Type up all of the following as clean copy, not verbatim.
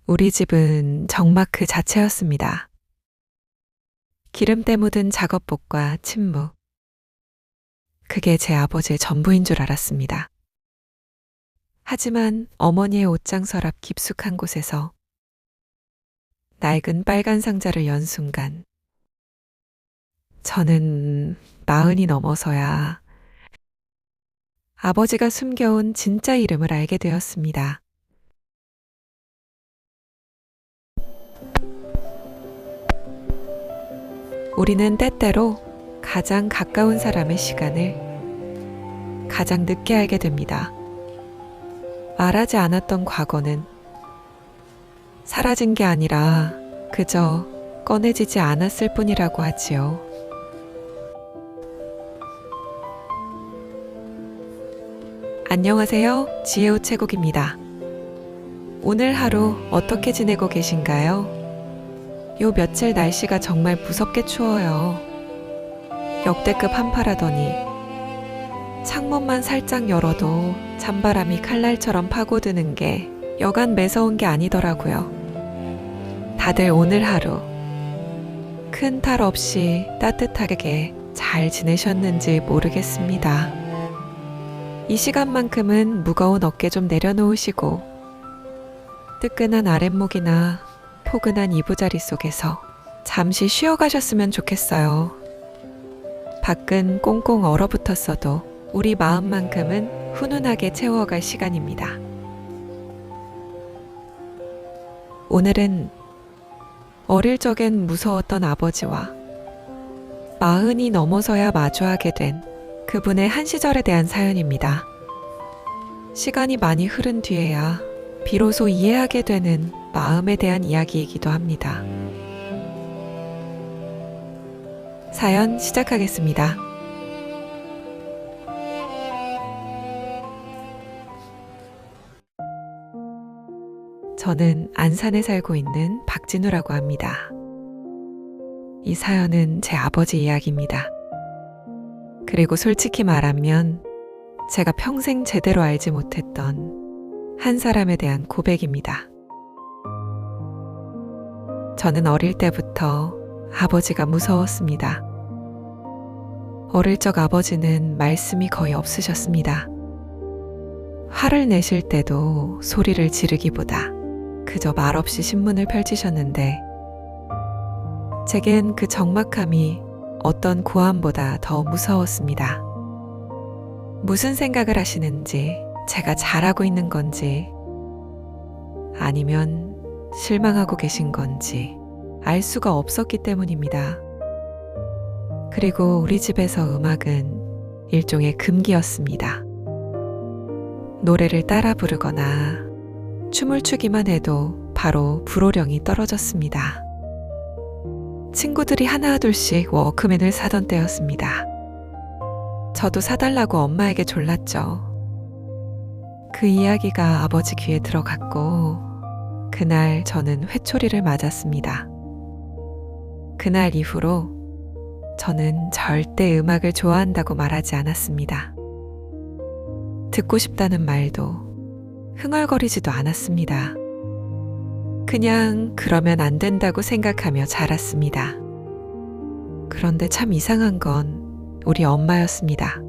우리 집은 정막 그 자체였습니다. 기름때 묻은 작업복과 침묵. 그게 제 아버지의 전부인 줄 알았습니다. 하지만 어머니의 옷장서 앞 깊숙한 곳에서 낡은 빨간 상자를 연 순간 저는 40이 넘어서야 아버지가 숨겨온 진짜 이름을 알게 되었습니다. 우리는 때때로 가장 가까운 사람의 시간을 가장 늦게 알게 됩니다. 말하지 않았던 과거는 사라진 게 아니라 그저 꺼내지지 않았을 뿐이라고 하지요. 안녕하세요. 지혜 우체국입니다. 오늘 하루 어떻게 지내고 계신가요? 요 며칠 날씨가 정말 무섭게 추워요. 역대급 한파라더니 창문만 살짝 열어도 찬바람이 칼날처럼 파고드는 게 여간 매서운 게 아니더라고요. 다들 오늘 하루 큰 탈 없이 따뜻하게 잘 지내셨는지 모르겠습니다. 이 시간만큼은 무거운 어깨 좀 내려놓으시고 뜨끈한 아랫목이나 포근한 이부자리 속에서 잠시 쉬어가셨으면 좋겠어요. 밖은 꽁꽁 얼어붙었어도 우리 마음만큼은 훈훈하게 채워갈 시간입니다. 오늘은 어릴 적엔 무서웠던 아버지와 40이 넘어서야 마주하게 된 그분의 한 시절에 대한 사연입니다. 시간이 많이 흐른 뒤에야 비로소 이해하게 되는 마음에 대한 이야기이기도 합니다. 사연 시작하겠습니다. 저는 안산에 살고 있는 박진우라고 합니다. 이 사연은 제 아버지 이야기입니다. 그리고 솔직히 말하면 제가 평생 제대로 알지 못했던 한 사람에 대한 고백입니다. 저는 어릴 때부터 아버지가 무서웠습니다. 어릴 적 아버지는 말씀이 거의 없으셨습니다. 화를 내실 때도 소리를 지르기보다 그저 말없이 신문을 펼치셨는데 제겐 그 적막함이 어떤 고함보다 더 무서웠습니다. 무슨 생각을 하시는지, 제가 잘하고 있는 건지, 아니면 실망하고 계신 건지 알 수가 없었기 때문입니다. 그리고 우리 집에서 음악은 일종의 금기였습니다. 노래를 따라 부르거나 춤을 추기만 해도 바로 불호령이 떨어졌습니다. 친구들이 하나둘씩 워크맨을 사던 때였습니다. 저도 사달라고 엄마에게 졸랐죠. 그 이야기가 아버지 귀에 들어갔고 그날 저는 회초리를 맞았습니다. 그날 이후로 저는 절대 음악을 좋아한다고 말하지 않았습니다. 듣고 싶다는 말도 흥얼거리지도 않았습니다. 그냥 그러면 안 된다고 생각하며 자랐습니다. 그런데 참 이상한 건 우리 엄마였습니다.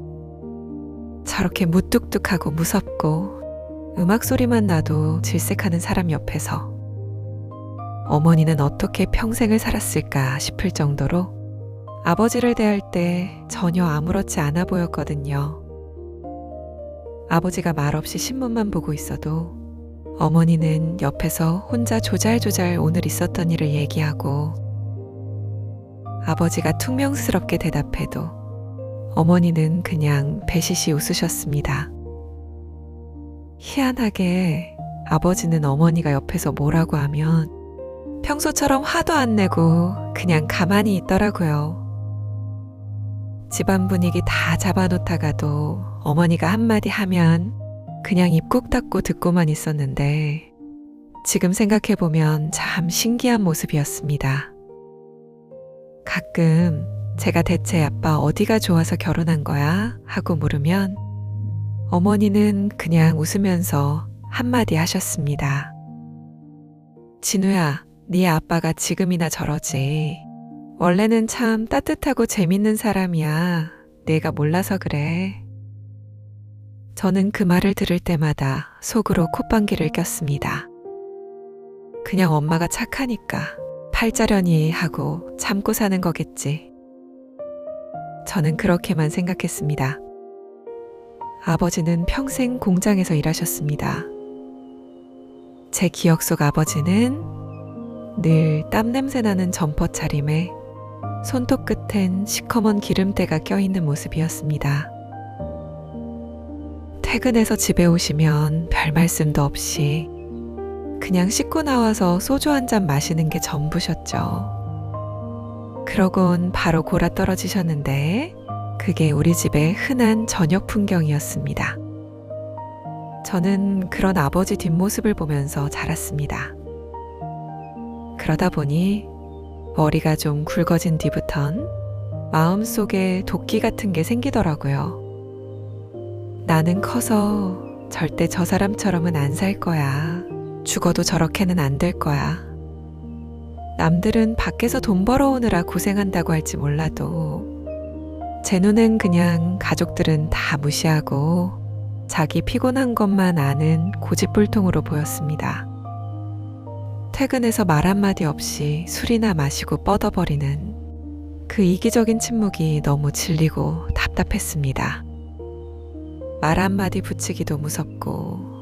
저렇게 무뚝뚝하고 무섭고 음악 소리만 나도 질색하는 사람 옆에서 어머니는 어떻게 평생을 살았을까 싶을 정도로 아버지를 대할 때 전혀 아무렇지 않아 보였거든요. 아버지가 말없이 신문만 보고 있어도 어머니는 옆에서 혼자 조잘조잘 오늘 있었던 일을 얘기하고 아버지가 퉁명스럽게 대답해도 어머니는 그냥 배시시 웃으셨습니다. 희한하게 아버지는 어머니가 옆에서 뭐라고 하면 평소처럼 화도 안 내고 그냥 가만히 있더라고요. 집안 분위기 다 잡아놓다가도 어머니가 한마디 하면 그냥 입 꾹 닫고 듣고만 있었는데 지금 생각해보면 참 신기한 모습이었습니다. 가끔 제가 대체 아빠 어디가 좋아서 결혼한 거야? 하고 물으면 어머니는 그냥 웃으면서 한마디 하셨습니다. 진우야, 네 아빠가 지금이나 저러지. 원래는 참 따뜻하고 재밌는 사람이야. 내가 몰라서 그래. 저는 그 말을 들을 때마다 속으로 콧방귀를 꼈습니다. 그냥 엄마가 착하니까 팔자려니 하고 참고 사는 거겠지. 저는 그렇게만 생각했습니다. 아버지는 평생 공장에서 일하셨습니다. 제 기억 속 아버지는 늘 땀냄새 나는 점퍼 차림에 손톱 끝엔 시커먼 기름때가 껴있는 모습이었습니다. 퇴근해서 집에 오시면 별 말씀도 없이 그냥 씻고 나와서 소주 한 잔 마시는 게 전부셨죠. 그러곤 바로 골아 떨어지셨는데 그게 우리 집의 흔한 저녁 풍경이었습니다. 저는 그런 아버지 뒷모습을 보면서 자랐습니다. 그러다 보니 머리가 좀 굵어진 뒤부턴 마음속에 도끼 같은 게 생기더라고요. 나는 커서 절대 저 사람처럼은 안 살 거야. 죽어도 저렇게는 안 될 거야. 남들은 밖에서 돈 벌어오느라 고생한다고 할지 몰라도 제 눈엔 그냥 가족들은 다 무시하고 자기 피곤한 것만 아는 고집불통으로 보였습니다. 퇴근해서 말 한마디 없이 술이나 마시고 뻗어버리는 그 이기적인 침묵이 너무 질리고 답답했습니다. 말 한마디 붙이기도 무섭고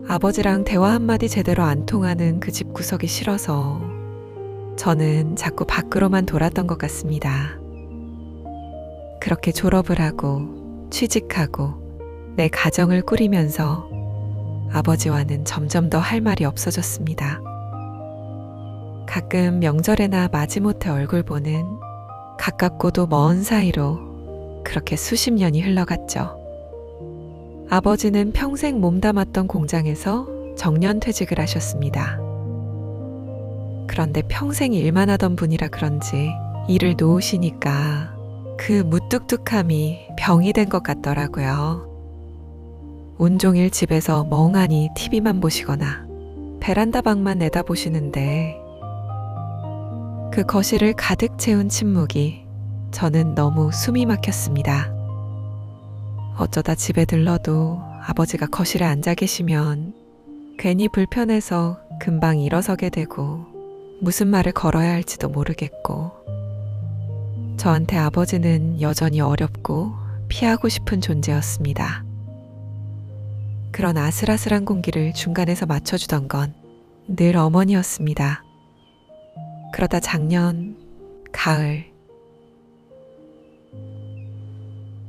아버지랑 대화 한마디 제대로 안 통하는 그 집구석이 싫어서 저는 자꾸 밖으로만 돌았던 것 같습니다. 그렇게 졸업을 하고 취직하고 내 가정을 꾸리면서 아버지와는 점점 더 할 말이 없어졌습니다. 가끔 명절에나 마지못해 얼굴 보는 가깝고도 먼 사이로 그렇게 수십 년이 흘러갔죠. 아버지는 평생 몸담았던 공장에서 정년퇴직을 하셨습니다. 그런데 평생 일만 하던 분이라 그런지 일을 놓으시니까 그 무뚝뚝함이 병이 된 것 같더라고요. 온종일 집에서 멍하니 TV만 보시거나 베란다 방만 내다보시는데 그 거실을 가득 채운 침묵이 저는 너무 숨이 막혔습니다. 어쩌다 집에 들러도 아버지가 거실에 앉아 계시면 괜히 불편해서 금방 일어서게 되고 무슨 말을 걸어야 할지도 모르겠고 저한테 아버지는 여전히 어렵고 피하고 싶은 존재였습니다. 그런 아슬아슬한 공기를 중간에서 맞춰주던 건 늘 어머니였습니다. 그러다 작년 가을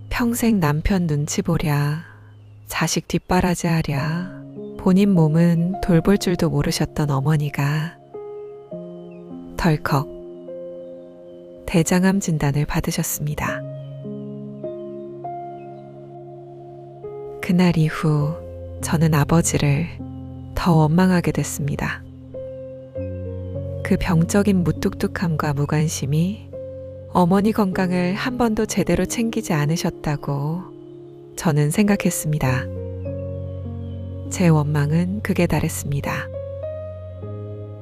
평생 남편 눈치 보랴 자식 뒷바라지 하랴 본인 몸은 돌볼 줄도 모르셨던 어머니가 덜컥 대장암 진단을 받으셨습니다. 그날 이후 저는 아버지를 더 원망하게 됐습니다. 그 병적인 무뚝뚝함과 무관심이 어머니 건강을 한 번도 제대로 챙기지 않으셨다고 저는 생각했습니다. 제 원망은 극에 달했습니다.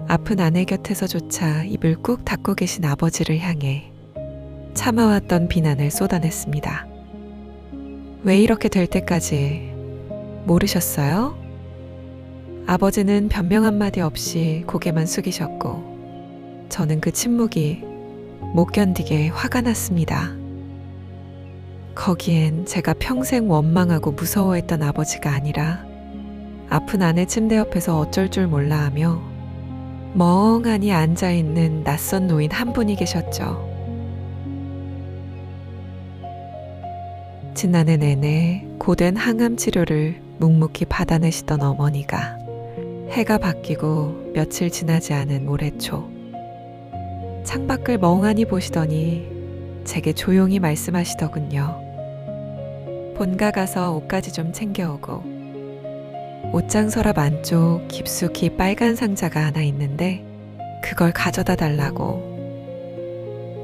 아픈 아내 곁에서조차 입을 꾹 닫고 계신 아버지를 향해 참아왔던 비난을 쏟아냈습니다. 왜 이렇게 될 때까지 모르셨어요? 아버지는 변명 한마디 없이 고개만 숙이셨고 저는 그 침묵이 못 견디게 화가 났습니다. 거기엔 제가 평생 원망하고 무서워했던 아버지가 아니라 아픈 아내 침대 옆에서 어쩔 줄 몰라 하며 멍하니 앉아있는 낯선 노인 한 분이 계셨죠. 지난해 내내 고된 항암 치료를 묵묵히 받아내시던 어머니가 해가 바뀌고 며칠 지나지 않은 모레초 창밖을 멍하니 보시더니 제게 조용히 말씀하시더군요. 본가 가서 옷가지 좀 챙겨오고 옷장 서랍 안쪽 깊숙이 빨간 상자가 하나 있는데 그걸 가져다 달라고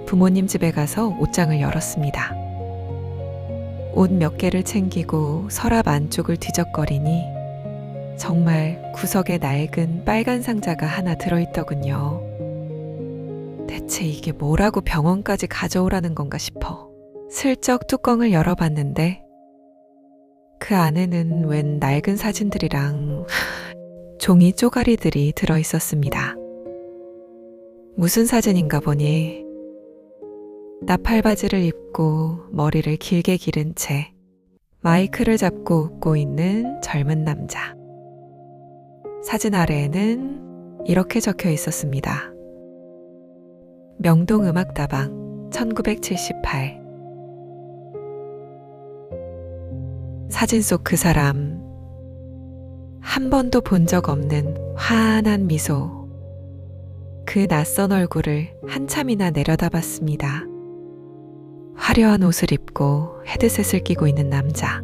부모님 집에 가서 옷장을 열었습니다. 옷 몇 개를 챙기고 서랍 안쪽을 뒤적거리니 정말 구석에 낡은 빨간 상자가 하나 들어있더군요. 대체 이게 뭐라고 병원까지 가져오라는 건가 싶어 슬쩍 뚜껑을 열어봤는데 그 안에는 웬 낡은 사진들이랑 종이 쪼가리들이 들어있었습니다. 무슨 사진인가 보니 나팔바지를 입고 머리를 길게 기른 채 마이크를 잡고 웃고 있는 젊은 남자. 사진 아래에는 이렇게 적혀 있었습니다. 명동음악다방 1978. 사진 속 그 사람, 한 번도 본 적 없는 환한 미소. 그 낯선 얼굴을 한참이나 내려다봤습니다. 화려한 옷을 입고 헤드셋을 끼고 있는 남자.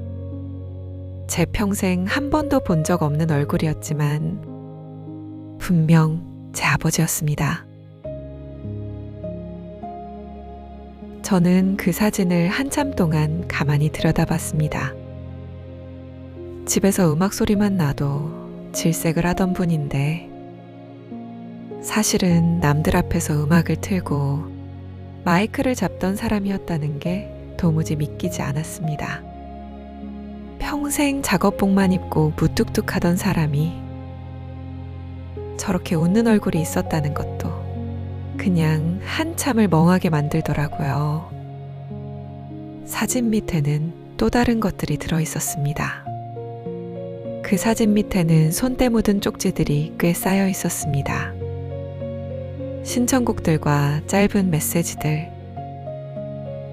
제 평생 한 번도 본 적 없는 얼굴이었지만 분명 제 아버지였습니다. 저는 그 사진을 한참 동안 가만히 들여다봤습니다. 집에서 음악 소리만 나도 질색을 하던 분인데 사실은 남들 앞에서 음악을 틀고 마이크를 잡던 사람이었다는 게 도무지 믿기지 않았습니다. 평생 작업복만 입고 무뚝뚝하던 사람이 저렇게 웃는 얼굴이 있었다는 것도 그냥 한참을 멍하게 만들더라고요. 사진 밑에는 또 다른 것들이 들어있었습니다. 그 사진 밑에는 손때 묻은 쪽지들이 꽤 쌓여 있었습니다. 신청곡들과 짧은 메시지들.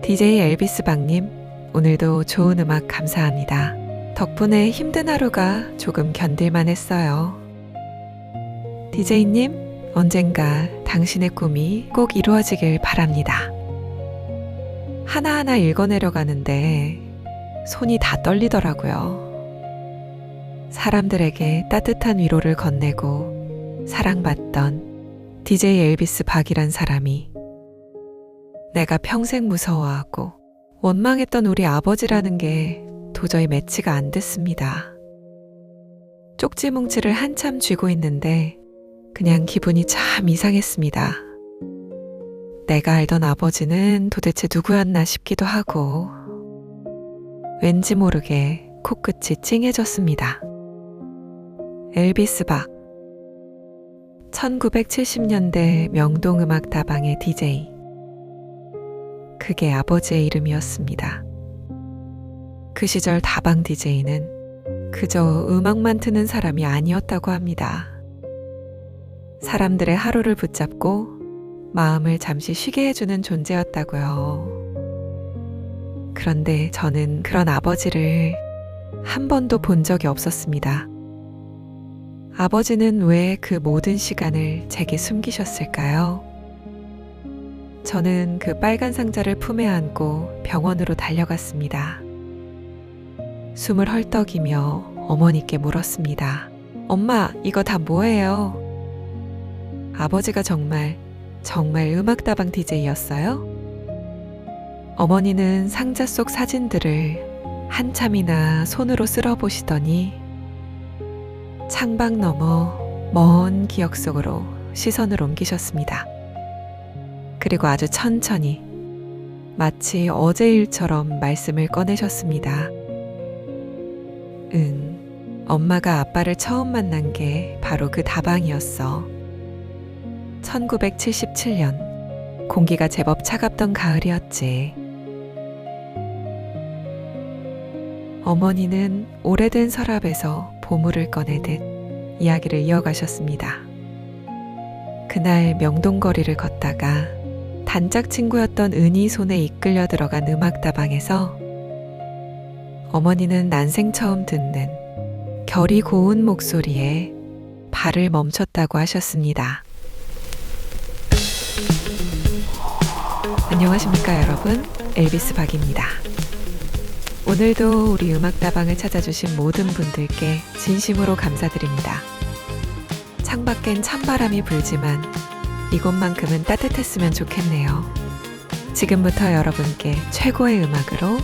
DJ 엘비스 박님, 오늘도 좋은 음악 감사합니다. 덕분에 힘든 하루가 조금 견딜만 했어요. DJ님, 언젠가 당신의 꿈이 꼭 이루어지길 바랍니다. 하나하나 읽어내려가는데 손이 다 떨리더라고요. 사람들에게 따뜻한 위로를 건네고 사랑받던 DJ 엘비스 박이란 사람이 내가 평생 무서워하고 원망했던 우리 아버지라는 게 도저히 매치가 안 됐습니다. 쪽지 뭉치를 한참 쥐고 있는데 그냥 기분이 참 이상했습니다. 내가 알던 아버지는 도대체 누구였나 싶기도 하고 왠지 모르게 코끝이 찡해졌습니다. 엘비스 박 1970년대 명동음악다방의 DJ. 그게 아버지의 이름이었습니다. 그 시절 다방 DJ는 그저 음악만 트는 사람이 아니었다고 합니다. 사람들의 하루를 붙잡고 마음을 잠시 쉬게 해주는 존재였다고요. 그런데 저는 그런 아버지를 한 번도 본 적이 없었습니다. 아버지는 왜 그 모든 시간을 제게 숨기셨을까요? 저는 그 빨간 상자를 품에 안고 병원으로 달려갔습니다. 숨을 헐떡이며 어머니께 물었습니다. 엄마, 이거 다 뭐예요? 아버지가 정말 음악다방 DJ였어요? 어머니는 상자 속 사진들을 한참이나 손으로 쓸어보시더니 창밖 너머 먼 기억 속으로 시선을 옮기셨습니다. 그리고 아주 천천히 마치 어제 일처럼 말씀을 꺼내셨습니다. 엄마가 아빠를 처음 만난 게 바로 그 다방이었어. 1977년 공기가 제법 차갑던 가을이었지. 어머니는 오래된 서랍에서 보물을 꺼내듯 이야기를 이어가셨습니다. 그날 명동거리를 걷다가 단짝 친구였던 은희 손에 이끌려 들어간 음악다방에서 어머니는 난생 처음 듣는 결이 고운 목소리에 발을 멈췄다고 하셨습니다. 안녕하십니까 여러분, 엘비스 박입니다. 오늘도 우리 음악다방을 찾아주신 모든 분들께 진심으로 감사드립니다. 창밖엔 찬바람이 불지만 이곳만큼은 따뜻했으면 좋겠네요. 지금부터 여러분께 최고의 음악으로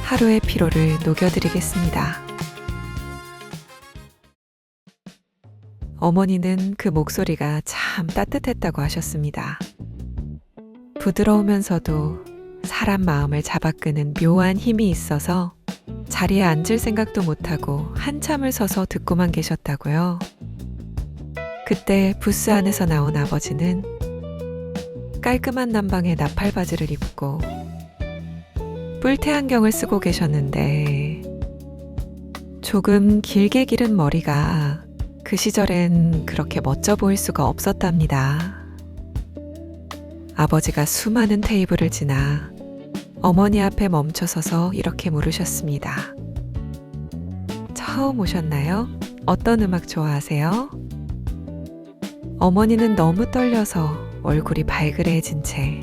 하루의 피로를 녹여드리겠습니다. 어머니는 그 목소리가 참 따뜻했다고 하셨습니다. 부드러우면서도 사람 마음을 잡아끄는 묘한 힘이 있어서 자리에 앉을 생각도 못하고 한참을 서서 듣고만 계셨다고요. 그때 부스 안에서 나온 아버지는 깔끔한 남방의 나팔바지를 입고 뿔테 안경을 쓰고 계셨는데 조금 길게 기른 머리가 그 시절엔 그렇게 멋져 보일 수가 없었답니다. 아버지가 수많은 테이블을 지나 어머니 앞에 멈춰서서 이렇게 물으셨습니다. 처음 오셨나요? 어떤 음악 좋아하세요? 어머니는 너무 떨려서 얼굴이 발그레해진 채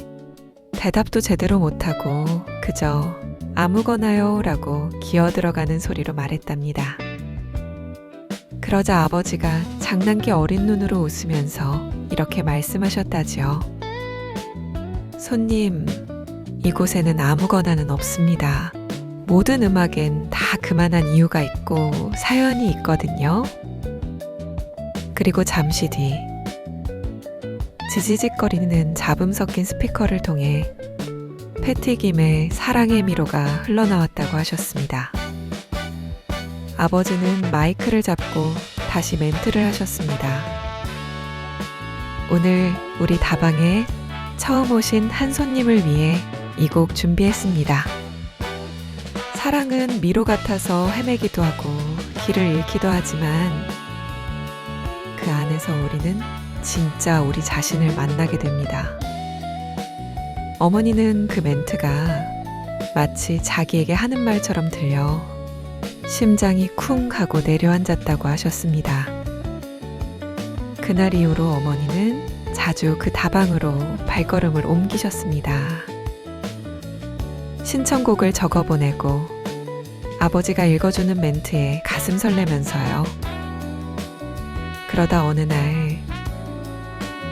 대답도 제대로 못하고 그저 아무거나요 라고 기어들어가는 소리로 말했답니다. 그러자 아버지가 장난기 어린 눈으로 웃으면서 이렇게 말씀하셨다지요. 손님, 이곳에는 아무거나는 없습니다. 모든 음악엔 다 그만한 이유가 있고 사연이 있거든요. 그리고 잠시 뒤 지지직거리는 잡음 섞인 스피커를 통해 패티김의 사랑의 미로가 흘러나왔다고 하셨습니다. 아버지는 마이크를 잡고 다시 멘트를 하셨습니다. 오늘 우리 다방에 처음 오신 한 손님을 위해 이 곡 준비했습니다. 사랑은 미로 같아서 헤매기도 하고 길을 잃기도 하지만 그 안에서 우리는 진짜 우리 자신을 만나게 됩니다. 어머니는 그 멘트가 마치 자기에게 하는 말처럼 들려 심장이 쿵 하고 내려앉았다고 하셨습니다. 그날 이후로 어머니는 자주 그 다방으로 발걸음을 옮기셨습니다. 신청곡을 적어보내고 아버지가 읽어주는 멘트에 가슴 설레면서요. 그러다 어느 날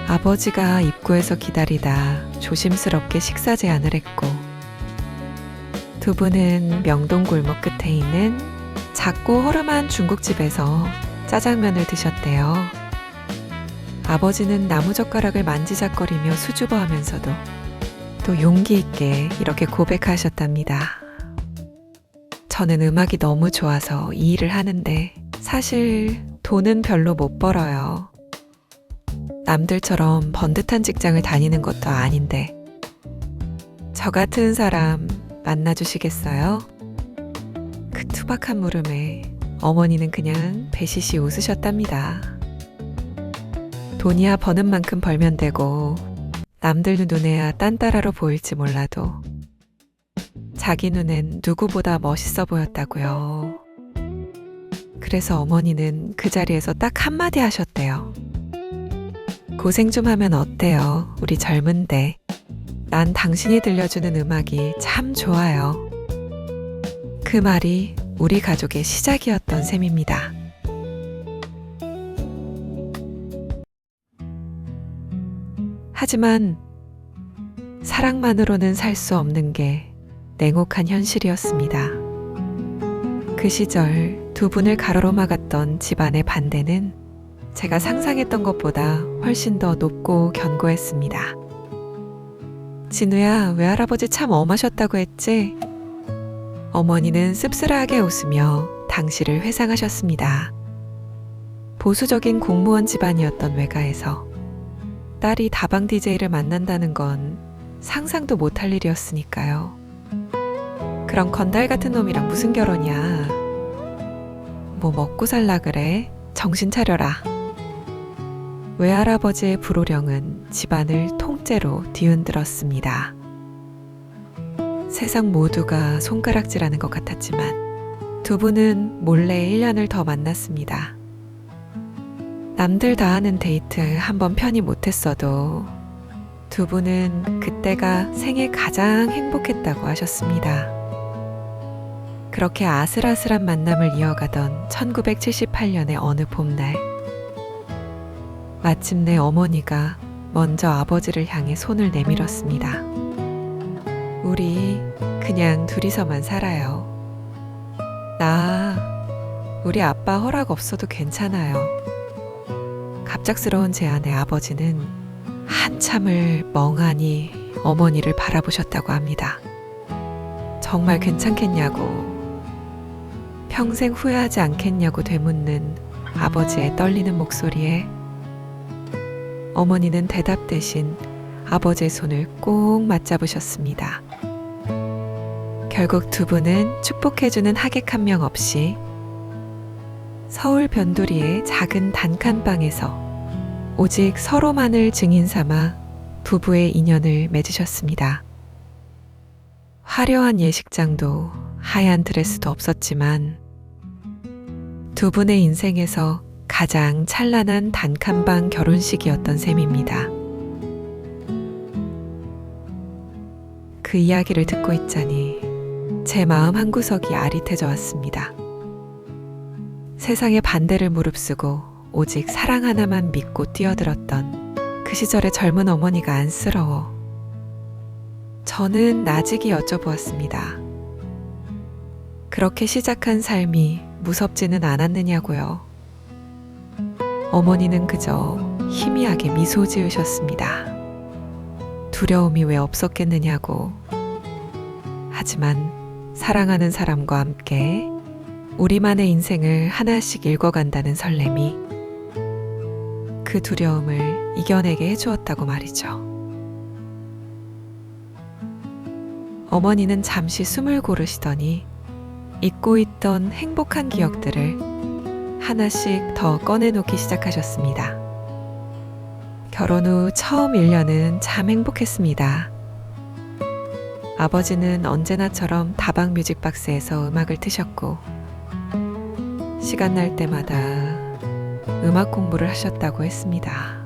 아버지가 입구에서 기다리다 조심스럽게 식사 제안을 했고 두 분은 명동 골목 끝에 있는 작고 허름한 중국집에서 짜장면을 드셨대요. 아버지는 나무젓가락을 만지작거리며 수줍어하면서도 또 용기 있게 이렇게 고백하셨답니다. 저는 음악이 너무 좋아서 이 일을 하는데 사실 돈은 별로 못 벌어요. 남들처럼 번듯한 직장을 다니는 것도 아닌데 저 같은 사람 만나주시겠어요? 그 투박한 물음에 어머니는 그냥 배시시 웃으셨답니다. 돈이야 버는 만큼 벌면 되고 남들 눈에야 딴따라로 보일지 몰라도 자기 눈엔 누구보다 멋있어 보였다고요. 그래서 어머니는 그 자리에서 딱 한마디 하셨대요. 고생 좀 하면 어때요? 우리 젊은데. 난 당신이 들려주는 음악이 참 좋아요. 그 말이 우리 가족의 시작이었던 셈입니다. 하지만 사랑만으로는 살 수 없는 게 냉혹한 현실이었습니다. 그 시절 두 분을 가로로 막았던 집안의 반대는 제가 상상했던 것보다 훨씬 더 높고 견고했습니다. 진우야, 외할아버지 참 엄하셨다고 했지? 어머니는 씁쓸하게 웃으며 당시를 회상하셨습니다. 보수적인 공무원 집안이었던 외가에서 딸이 다방 DJ를 만난다는 건 상상도 못할 일이었으니까요. 그런 건달 같은 놈이랑 무슨 결혼이야. 뭐 먹고 살라 그래? 정신 차려라. 외할아버지의 불호령은 집안을 통째로 뒤흔들었습니다. 세상 모두가 손가락질하는 것 같았지만 두 분은 몰래 1년을 더 만났습니다. 남들 다 하는 데이트 한 번 편히 못했어도 두 분은 그때가 생애 가장 행복했다고 하셨습니다. 그렇게 아슬아슬한 만남을 이어가던 1978년의 어느 봄날, 마침내 어머니가 먼저 아버지를 향해 손을 내밀었습니다. 우리 그냥 둘이서만 살아요. 우리 아빠 허락 없어도 괜찮아요. 갑작스러운 제안에 아버지는 한참을 멍하니 어머니를 바라보셨다고 합니다. 정말 괜찮겠냐고, 평생 후회하지 않겠냐고 되묻는 아버지의 떨리는 목소리에 어머니는 대답 대신 아버지의 손을 꼭 맞잡으셨습니다. 결국 두 분은 축복해주는 하객 한 명 없이 서울 변두리의 작은 단칸방에서 오직 서로만을 증인 삼아 부부의 인연을 맺으셨습니다. 화려한 예식장도 하얀 드레스도 없었지만 두 분의 인생에서 가장 찬란한 단칸방 결혼식이었던 셈입니다. 그 이야기를 듣고 있자니 제 마음 한구석이 아릿해져 왔습니다. 세상의 반대를 무릅쓰고 오직 사랑 하나만 믿고 뛰어들었던 그 시절의 젊은 어머니가 안쓰러워 저는 나직이 여쭤보았습니다. 그렇게 시작한 삶이 무섭지는 않았느냐고요. 어머니는 그저 희미하게 미소 지으셨습니다. 두려움이 왜 없었겠느냐고. 하지만 사랑하는 사람과 함께 우리만의 인생을 하나씩 읽어간다는 설렘이 그 두려움을 이겨내게 해주었다고 말이죠. 어머니는 잠시 숨을 고르시더니 잊고 있던 행복한 기억들을 하나씩 더 꺼내놓기 시작하셨습니다. 결혼 후 처음 1년은 참 행복했습니다. 아버지는 언제나처럼 다방 뮤직박스에서 음악을 트셨고 시간 날 때마다 음악 공부를 하셨다고 했습니다.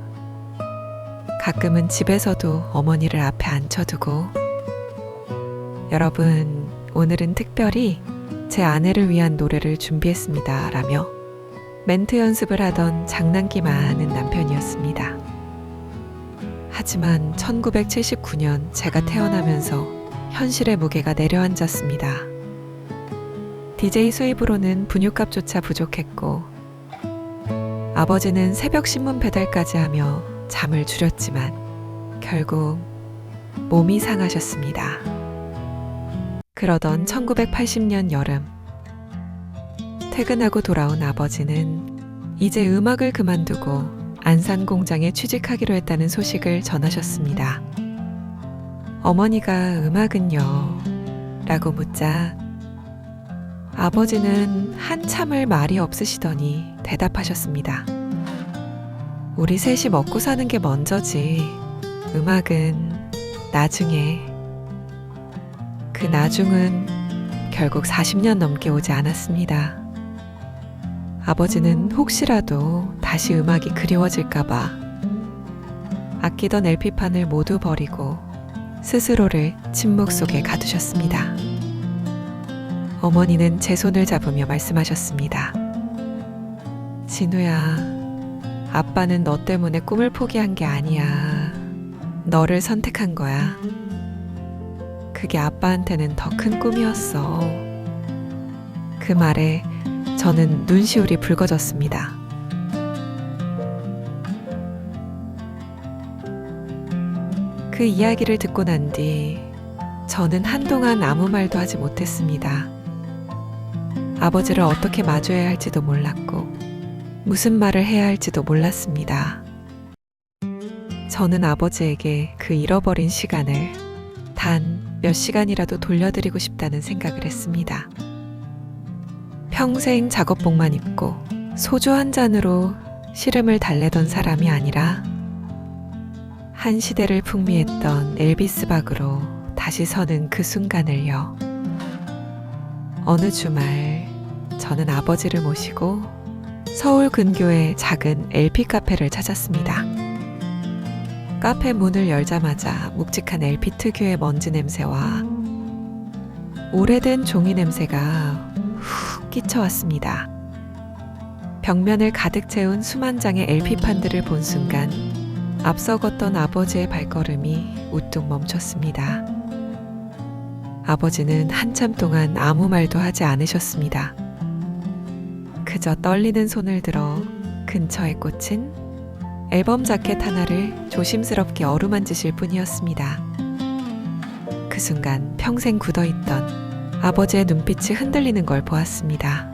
가끔은 집에서도 어머니를 앞에 앉혀두고 여러분, 오늘은 특별히 제 아내를 위한 노래를 준비했습니다 라며 멘트 연습을 하던 장난기 많은 남편이었습니다. 하지만 1979년 제가 태어나면서 현실의 무게가 내려앉았습니다. DJ 수입으로는 분유값조차 부족했고 아버지는 새벽 신문 배달까지 하며 잠을 줄였지만 결국 몸이 상하셨습니다. 그러던 1980년 여름 퇴근하고 돌아온 아버지는 이제 음악을 그만두고 안산 공장에 취직하기로 했다는 소식을 전하셨습니다. 어머니가 음악은요? 라고 묻자 아버지는 한참을 말이 없으시더니 대답하셨습니다. 우리 셋이 먹고 사는 게 먼저지. 음악은 나중에. 그 나중은 결국 40년 넘게 오지 않았습니다. 아버지는 혹시라도 다시 음악이 그리워질까봐 아끼던 LP판을 모두 버리고 스스로를 침묵 속에 가두셨습니다. 어머니는 제 손을 잡으며 말씀하셨습니다. 진우야, 아빠는 너 때문에 꿈을 포기한 게 아니야. 너를 선택한 거야. 그게 아빠한테는 더 큰 꿈이었어. 그 말에 저는 눈시울이 붉어졌습니다. 그 이야기를 듣고 난 뒤 저는 한동안 아무 말도 하지 못했습니다. 아버지를 어떻게 마주해야 할지도 몰랐고 무슨 말을 해야 할지도 몰랐습니다. 저는 아버지에게 그 잃어버린 시간을 단 몇 시간이라도 돌려드리고 싶다는 생각을 했습니다. 평생 작업복만 입고 소주 한 잔으로 시름을 달래던 사람이 아니라 한 시대를 풍미했던 엘비스 박으로 다시 서는 그 순간을요. 어느 주말 저는 아버지를 모시고 서울 근교의 작은 LP 카페를 찾았습니다. 카페 문을 열자마자 묵직한 LP 특유의 먼지 냄새와 오래된 종이 냄새가 훅 끼쳐왔습니다. 벽면을 가득 채운 수만 장의 LP판들을 본 순간 앞서 걷던 아버지의 발걸음이 우뚝 멈췄습니다. 아버지는 한참 동안 아무 말도 하지 않으셨습니다. 그저 떨리는 손을 들어 근처에 꽂힌 앨범 자켓 하나를 조심스럽게 어루만지실 뿐이었습니다. 그 순간 평생 굳어있던 아버지의 눈빛이 흔들리는 걸 보았습니다.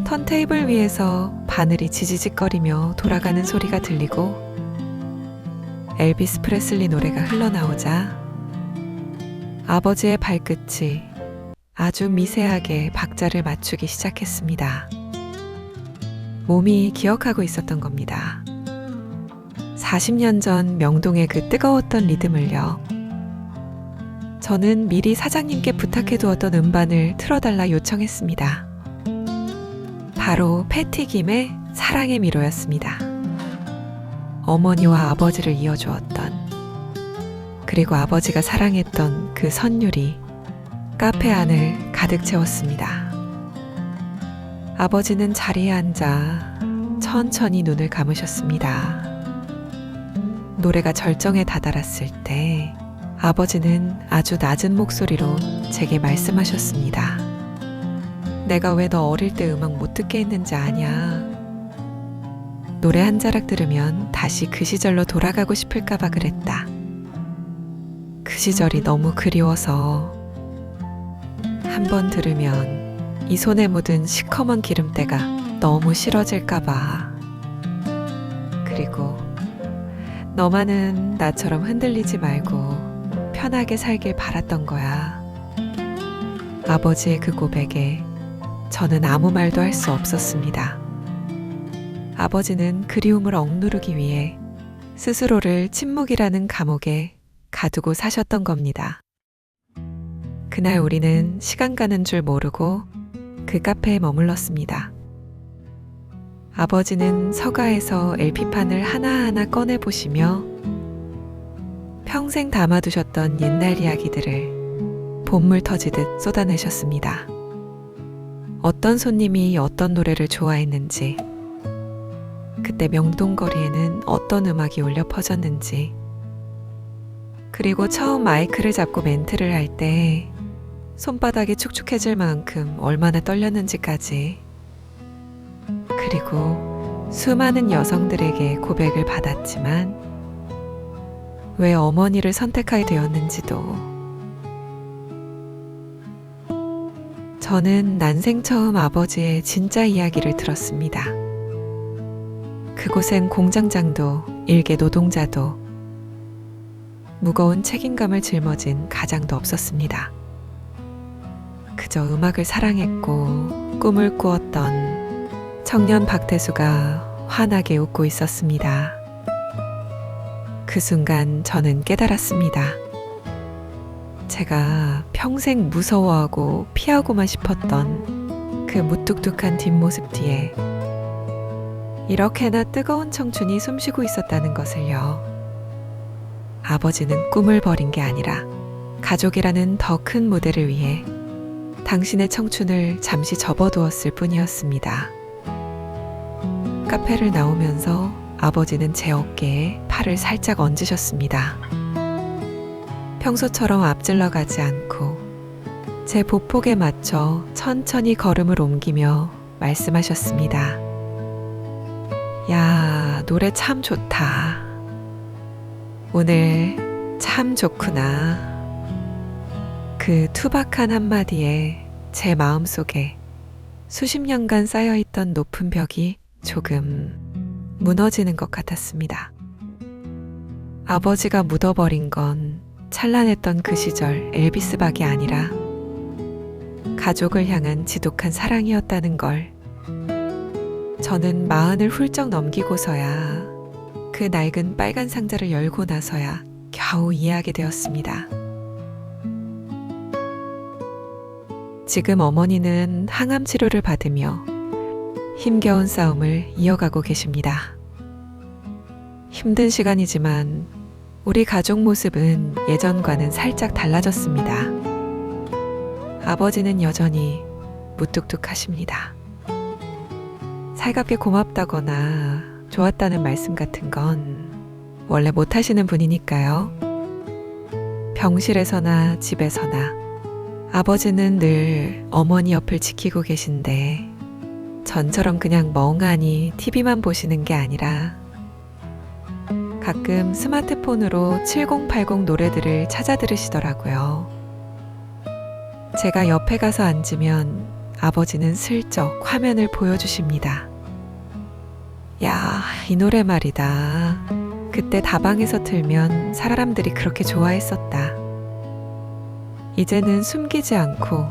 턴테이블 위에서 바늘이 지지직거리며 돌아가는 소리가 들리고 엘비스 프레슬리 노래가 흘러나오자 아버지의 발끝이 아주 미세하게 박자를 맞추기 시작했습니다. 몸이 기억하고 있었던 겁니다. 40년 전 명동의 그 뜨거웠던 리듬을요. 저는 미리 사장님께 부탁해두었던 음반을 틀어달라 요청했습니다. 바로 패티 김의 사랑의 미로였습니다. 어머니와 아버지를 이어주었던, 그리고 아버지가 사랑했던 그 선율이 카페 안을 가득 채웠습니다. 아버지는 자리에 앉아 천천히 눈을 감으셨습니다. 노래가 절정에 다다랐을 때 아버지는 아주 낮은 목소리로 제게 말씀하셨습니다. 내가 왜 너 어릴 때 음악 못 듣게 했는지 아냐? 노래 한 자락 들으면 다시 그 시절로 돌아가고 싶을까봐 그랬다. 그 시절이 너무 그리워서 한 번 들으면 이 손에 묻은 시커먼 기름때가 너무 싫어질까봐. 그리고 너만은 나처럼 흔들리지 말고 편하게 살길 바랐던 거야. 아버지의 그 고백에 저는 아무 말도 할 수 없었습니다. 아버지는 그리움을 억누르기 위해 스스로를 침묵이라는 감옥에 가두고 사셨던 겁니다. 그날 우리는 시간 가는 줄 모르고 그 카페에 머물렀습니다. 아버지는 서가에서 LP판을 하나하나 꺼내보시며 평생 담아두셨던 옛날 이야기들을 본물 터지듯 쏟아내셨습니다. 어떤 손님이 어떤 노래를 좋아했는지, 그때 명동거리에는 어떤 음악이 울려 퍼졌는지, 그리고 처음 마이크를 잡고 멘트를 할 때 손바닥이 축축해질 만큼 얼마나 떨렸는지까지, 그리고 수많은 여성들에게 고백을 받았지만 왜 어머니를 선택하게 되었는지도. 저는 난생 처음 아버지의 진짜 이야기를 들었습니다. 그곳엔 공장장도 일개 노동자도 무거운 책임감을 짊어진 가장도 없었습니다. 그저 음악을 사랑했고 꿈을 꾸었던 청년 박태수가 환하게 웃고 있었습니다. 그 순간 저는 깨달았습니다. 제가 평생 무서워하고 피하고만 싶었던 그 무뚝뚝한 뒷모습 뒤에 이렇게나 뜨거운 청춘이 숨쉬고 있었다는 것을요. 아버지는 꿈을 버린 게 아니라 가족이라는 더 큰 무대를 위해 당신의 청춘을 잠시 접어두었을 뿐이었습니다. 카페를 나오면서 아버지는 제 어깨에 팔을 살짝 얹으셨습니다. 평소처럼 앞질러 가지 않고 제 보폭에 맞춰 천천히 걸음을 옮기며 말씀하셨습니다. 야, 노래 참 좋다. 오늘 참 좋구나. 그 투박한 한마디에 제 마음속에 수십 년간 쌓여있던 높은 벽이 조금 무너지는 것 같았습니다. 아버지가 묻어버린 건 찬란했던 그 시절 엘비스박이 아니라 가족을 향한 지독한 사랑이었다는 걸 저는 40을 훌쩍 넘기고서야 그 낡은 빨간 상자를 열고 나서야 겨우 이해하게 되었습니다. 지금 어머니는 항암 치료를 받으며 힘겨운 싸움을 이어가고 계십니다. 힘든 시간이지만 우리 가족 모습은 예전과는 살짝 달라졌습니다. 아버지는 여전히 무뚝뚝하십니다. 살갑게 고맙다거나 좋았다는 말씀 같은 건 원래 못하시는 분이니까요. 병실에서나 집에서나 아버지는 늘 어머니 옆을 지키고 계신데 전처럼 그냥 멍하니 TV만 보시는 게 아니라 가끔 스마트폰으로 7080 노래들을 찾아 들으시더라고요. 제가 옆에 가서 앉으면 아버지는 슬쩍 화면을 보여주십니다. 야, 이 노래 말이다. 그때 다방에서 틀면 사람들이 그렇게 좋아했었다. 이제는 숨기지 않고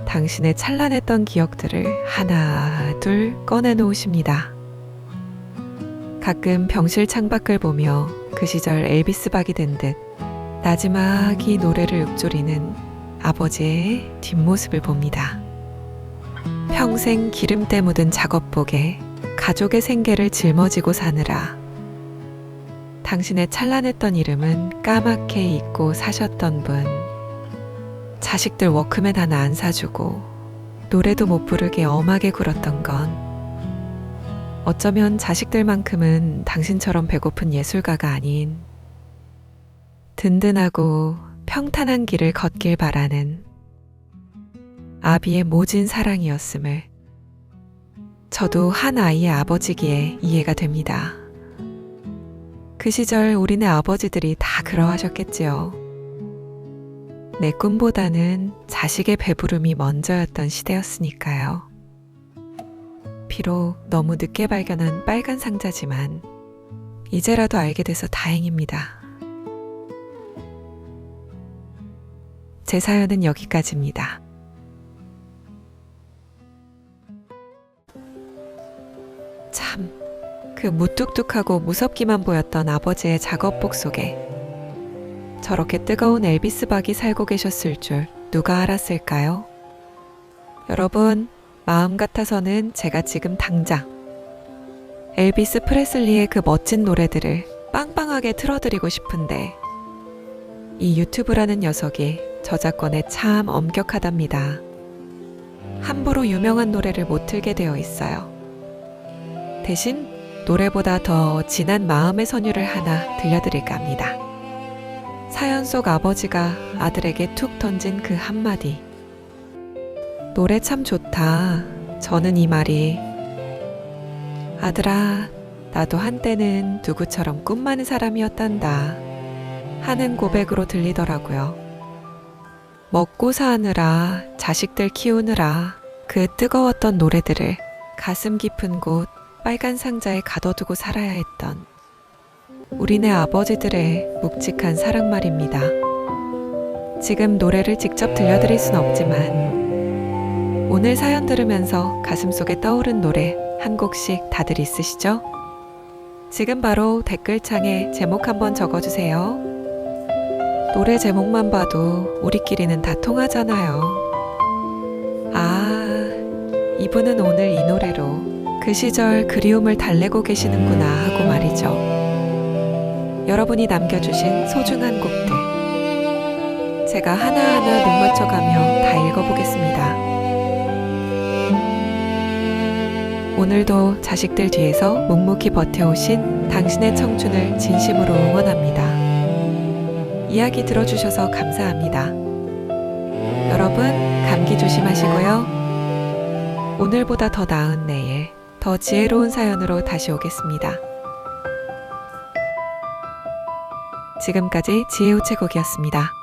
당신의 찬란했던 기억들을 하나, 둘 꺼내놓으십니다. 가끔 병실 창밖을 보며 그 시절 엘비스박이 된 듯 나지막이 노래를 읊조리는 아버지의 뒷모습을 봅니다. 평생 기름때 묻은 작업복에 가족의 생계를 짊어지고 사느라 당신의 찬란했던 이름은 까맣게 잊고 사셨던 분, 자식들 워크맨 하나 안 사주고 노래도 못 부르게 엄하게 굴었던 건 어쩌면 자식들만큼은 당신처럼 배고픈 예술가가 아닌 든든하고 평탄한 길을 걷길 바라는 아비의 모진 사랑이었음을 저도 한 아이의 아버지기에 이해가 됩니다. 그 시절 우리네 아버지들이 다 그러하셨겠지요. 내 꿈보다는 자식의 배부름이 먼저였던 시대였으니까요. 비록 너무 늦게 발견한 빨간 상자지만 이제라도 알게 돼서 다행입니다. 제 사연은 여기까지입니다. 참, 그 무뚝뚝하고 무섭기만 보였던 아버지의 작업복 속에 저렇게 뜨거운 엘비스박이 살고 계셨을 줄 누가 알았을까요? 여러분, 마음 같아서는 제가 지금 당장 엘비스 프레슬리의 그 멋진 노래들을 빵빵하게 틀어드리고 싶은데 이 유튜브라는 녀석이 저작권에 참 엄격하답니다. 함부로 유명한 노래를 못 틀게 되어 있어요. 대신 노래보다 더 진한 마음의 선율을 하나 들려드릴까 합니다. 사연 속 아버지가 아들에게 툭 던진 그 한마디. 노래 참 좋다. 저는 이 말이 아들아, 나도 한때는 누구처럼 꿈 많은 사람이었단다 하는 고백으로 들리더라고요. 먹고 사느라 자식들 키우느라 그 뜨거웠던 노래들을 가슴 깊은 곳 빨간 상자에 가둬두고 살아야 했던 우리네 아버지들의 묵직한 사랑 말입니다. 지금 노래를 직접 들려드릴 순 없지만 오늘 사연 들으면서 가슴속에 떠오른 노래 한 곡씩 다들 있으시죠? 지금 바로 댓글창에 제목 한번 적어주세요. 노래 제목만 봐도 우리끼리는 다 통하잖아요. 아, 이분은 오늘 이 노래로 그 시절 그리움을 달래고 계시는구나 하고 말이죠. 여러분이 남겨주신 소중한 곡들 제가 하나하나 눈 맞춰가며 다 읽어보겠습니다. 오늘도 자식들 뒤에서 묵묵히 버텨오신 당신의 청춘을 진심으로 응원합니다. 이야기 들어주셔서 감사합니다. 여러분, 감기 조심하시고요. 오늘보다 더 나은 내일, 더 지혜로운 사연으로 다시 오겠습니다. 지금까지 지혜우체국이었습니다.